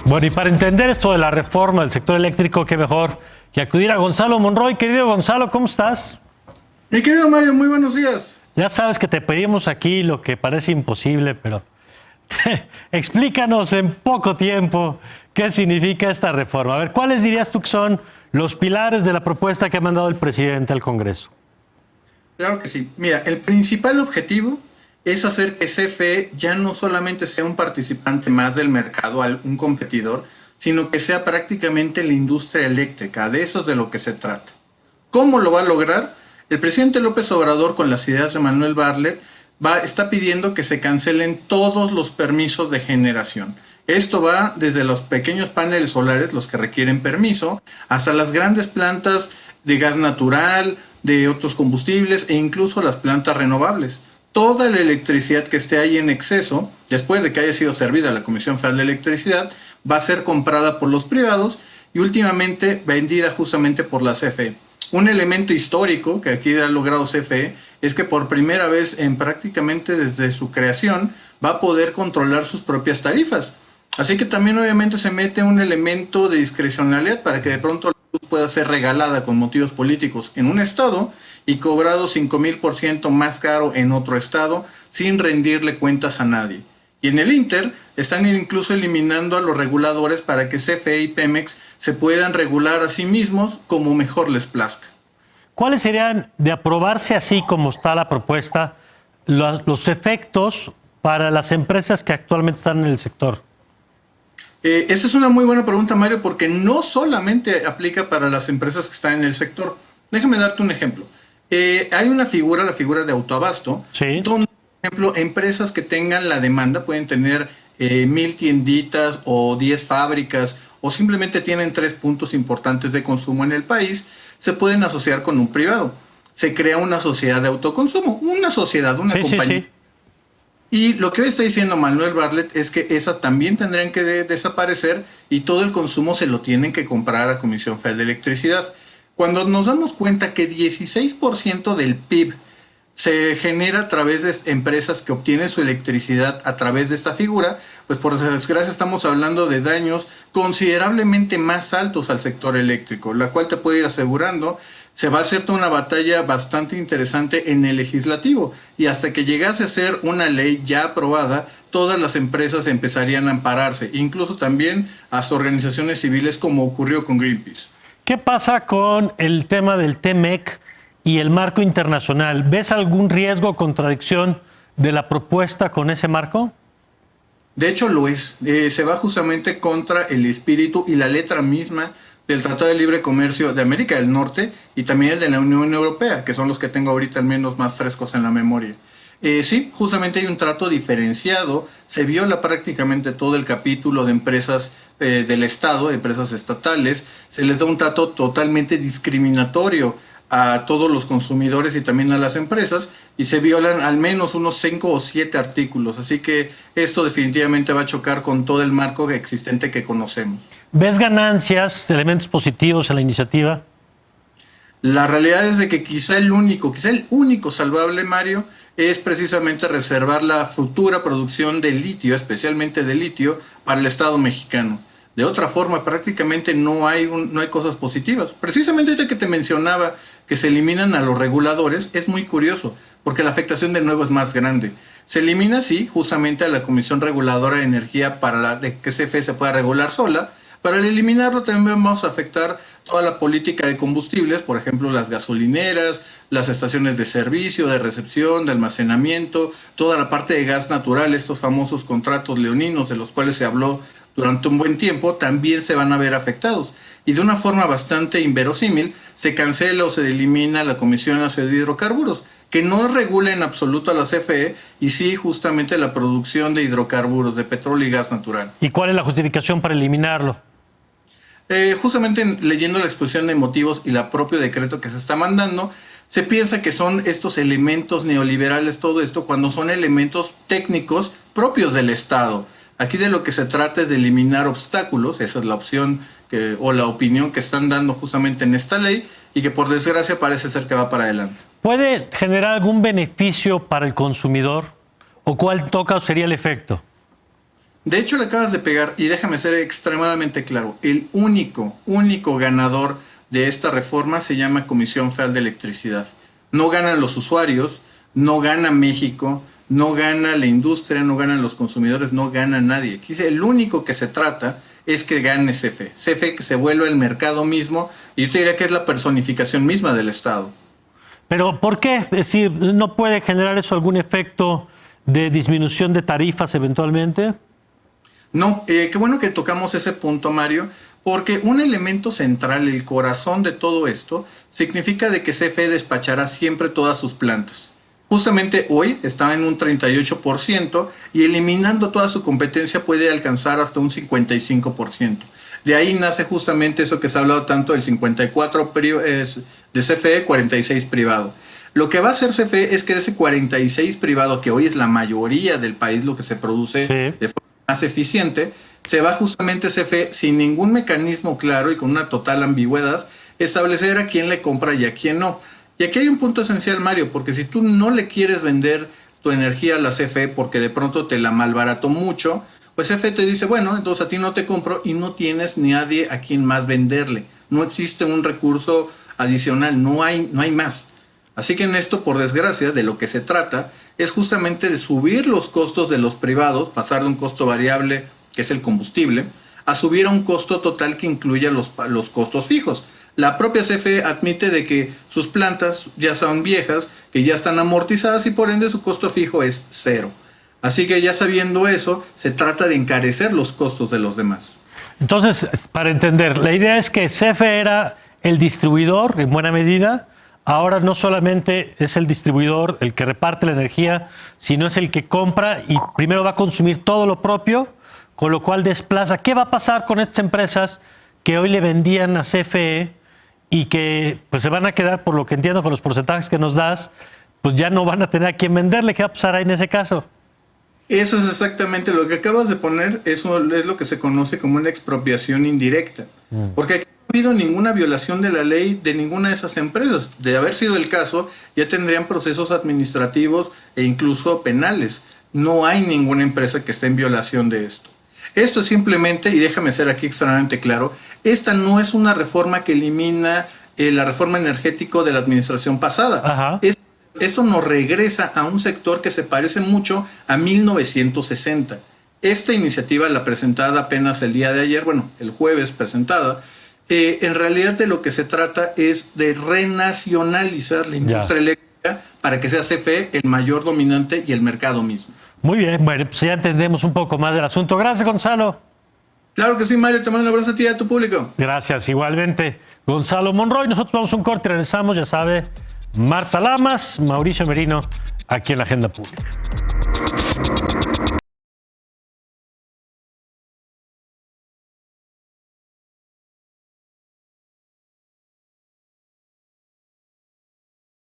Bueno, y para entender esto de la reforma del sector eléctrico, qué mejor que acudir a Gonzalo Monroy. Querido Gonzalo, ¿cómo estás? Mi querido Mario, muy buenos días. Ya sabes que te pedimos aquí lo que parece imposible, pero explícanos en poco tiempo qué significa esta reforma. A ver, ¿cuáles dirías tú que son los pilares de la propuesta que ha mandado el presidente al Congreso? Claro que sí. Mira, el principal objetivo es hacer que CFE ya no solamente sea un participante más del mercado, un competidor, sino que sea prácticamente la industria eléctrica. De eso es de lo que se trata. ¿Cómo lo va a lograr? El presidente López Obrador, con las ideas de Manuel Bartlett, está pidiendo que se cancelen todos los permisos de generación. Esto va desde los pequeños paneles solares, los que requieren permiso, hasta las grandes plantas de gas natural, de otros combustibles e incluso las plantas renovables. Toda la electricidad que esté ahí en exceso, después de que haya sido servida a la Comisión Federal de Electricidad, va a ser comprada por los privados y últimamente vendida justamente por la CFE. Un elemento histórico que aquí ha logrado CFE es que por primera vez en prácticamente desde su creación va a poder controlar sus propias tarifas. Así que también obviamente se mete un elemento de discrecionalidad para que de pronto la luz pueda ser regalada con motivos políticos en un estado y cobrado 5,000% más caro en otro estado sin rendirle cuentas a nadie. Y en el Inter están incluso eliminando a los reguladores para que CFE y Pemex se puedan regular a sí mismos como mejor les plazca. ¿Cuáles serían, de aprobarse así como está la propuesta, los efectos para las empresas que actualmente están en el sector? Esa es una muy buena pregunta, Mario, porque no solamente aplica para las empresas que están en el sector. Déjame darte un ejemplo. Hay una figura, la figura de autoabasto, sí, donde, por ejemplo, empresas que tengan la demanda pueden tener 1,000 tienditas o 10 fábricas o simplemente tienen 3 puntos importantes de consumo en el país, se pueden asociar con un privado. Se crea una sociedad de autoconsumo, una sociedad, una compañía. Sí. Y lo que hoy está diciendo Manuel Bartlett es que esas también tendrían que desaparecer y todo el consumo se lo tienen que comprar a Comisión Federal de Electricidad. Cuando nos damos cuenta que 16% del PIB se genera a través de empresas que obtienen su electricidad a través de esta figura, pues por desgracia estamos hablando de daños considerablemente más altos al sector eléctrico, la cual te puedo ir asegurando, se va a hacer toda una batalla bastante interesante en el legislativo y hasta que llegase a ser una ley ya aprobada, todas las empresas empezarían a ampararse, incluso también hasta organizaciones civiles como ocurrió con Greenpeace. ¿Qué pasa con el tema del TEMEC y el marco internacional? ¿Ves algún riesgo o contradicción de la propuesta con ese marco? De hecho lo es. Se va justamente contra el espíritu y la letra misma del Tratado de Libre Comercio de América del Norte y también el de la Unión Europea, que son los que tengo ahorita al menos más frescos en la memoria. Sí, justamente hay un trato diferenciado, se viola prácticamente todo el capítulo de empresas del Estado, empresas estatales, se les da un trato totalmente discriminatorio a todos los consumidores y también a las empresas y se violan al menos unos 5 o 7 artículos, así que esto definitivamente va a chocar con todo el marco existente que conocemos. ¿Ves ganancias, elementos positivos en la iniciativa? La realidad es de que quizá el único salvable, Mario, es precisamente reservar la futura producción de litio, especialmente de litio, para el Estado mexicano. De otra forma, prácticamente no hay cosas positivas. Precisamente ahorita que te mencionaba que se eliminan a los reguladores, es muy curioso, porque la afectación de nuevo es más grande. Se elimina, sí, justamente a la Comisión Reguladora de Energía para que CFE se pueda regular sola. Para eliminarlo también vamos a afectar toda la política de combustibles, por ejemplo, las gasolineras, las estaciones de servicio, de recepción, de almacenamiento, toda la parte de gas natural, estos famosos contratos leoninos de los cuales se habló durante un buen tiempo, también se van a ver afectados. Y de una forma bastante inverosímil, se cancela o se elimina la Comisión Nacional de Hidrocarburos, que no regula en absoluto a la CFE y sí justamente la producción de hidrocarburos, de petróleo y gas natural. ¿Y cuál es la justificación para eliminarlo? Justamente leyendo la exposición de motivos y el propio decreto que se está mandando, se piensa que son estos elementos neoliberales, todo esto, cuando son elementos técnicos propios del Estado. Aquí de lo que se trata es de eliminar obstáculos, esa es la opción o la opinión que están dando justamente en esta ley y que por desgracia parece ser que va para adelante. ¿Puede generar algún beneficio para el consumidor? ¿O cuál toca sería el efecto? De hecho, le acabas de pegar, y déjame ser extremadamente claro, el único ganador de esta reforma se llama Comisión Federal de Electricidad. No ganan los usuarios, no gana México, no gana la industria, no ganan los consumidores, no gana nadie. Aquí el único que se trata es que gane CFE. CFE que se vuelva el mercado mismo, y yo te diría que es la personificación misma del Estado. Pero ¿por qué? Es decir, ¿no puede generar eso algún efecto de disminución de tarifas eventualmente? No, qué bueno que tocamos ese punto, Mario, porque un elemento central, el corazón de todo esto, significa de que CFE despachará siempre todas sus plantas. Justamente hoy está en un 38% y eliminando toda su competencia puede alcanzar hasta un 55%. De ahí nace justamente eso que se ha hablado tanto, el 54 de CFE, 46 privado. Lo que va a hacer CFE es que de ese 46 privado, que hoy es la mayoría del país lo que se produce de forma más eficiente, se va justamente CFE sin ningún mecanismo claro y con una total ambigüedad establecer a quién le compra y a quién no. Y aquí hay un punto esencial, Mario, porque si tú no le quieres vender tu energía a la CFE porque de pronto te la malbarató mucho, pues CFE te dice, bueno, entonces a ti no te compro y no tienes ni nadie a quien más venderle. No existe un recurso adicional, no hay más. Así que en esto, por desgracia, de lo que se trata es justamente de subir los costos de los privados, pasar de un costo variable, que es el combustible, a subir a un costo total que incluya los costos fijos. La propia CFE admite de que sus plantas ya son viejas, que ya están amortizadas y por ende su costo fijo es cero. Así que ya sabiendo eso, se trata de encarecer los costos de los demás. Entonces, para entender, la idea es que CFE era el distribuidor en buena medida. Ahora no solamente es el distribuidor el que reparte la energía, sino es el que compra y primero va a consumir todo lo propio, con lo cual desplaza. ¿Qué va a pasar con estas empresas que hoy le vendían a CFE y que pues se van a quedar, por lo que entiendo con los porcentajes que nos das, pues ya no van a tener a quién venderle? ¿Qué va a pasar ahí en ese caso? Eso es exactamente lo que acabas de poner, eso es lo que se conoce como una expropiación indirecta. Porque aquí no ha habido ninguna violación de la ley de ninguna de esas empresas. De haber sido el caso, ya tendrían procesos administrativos e incluso penales. No hay ninguna empresa que esté en violación de esto. Esto es simplemente, y déjame ser aquí extremadamente claro, esta no es una reforma que elimina la reforma energética de la administración pasada. Esto nos regresa a un sector que se parece mucho a 1960. Esta iniciativa, la presentada apenas el día de ayer, bueno, el jueves presentada, en realidad de lo que se trata es de renacionalizar la industria eléctrica para que sea CFE el mayor dominante y el mercado mismo. Muy bien, bueno, pues ya entendemos un poco más del asunto. Gracias, Gonzalo. Claro que sí, Mario, te mando un abrazo a ti y a tu público. Gracias, igualmente. Gonzalo Monroy, nosotros vamos a un corte y regresamos, ya sabe, Marta Lamas, Mauricio Merino, aquí en la Agenda Pública.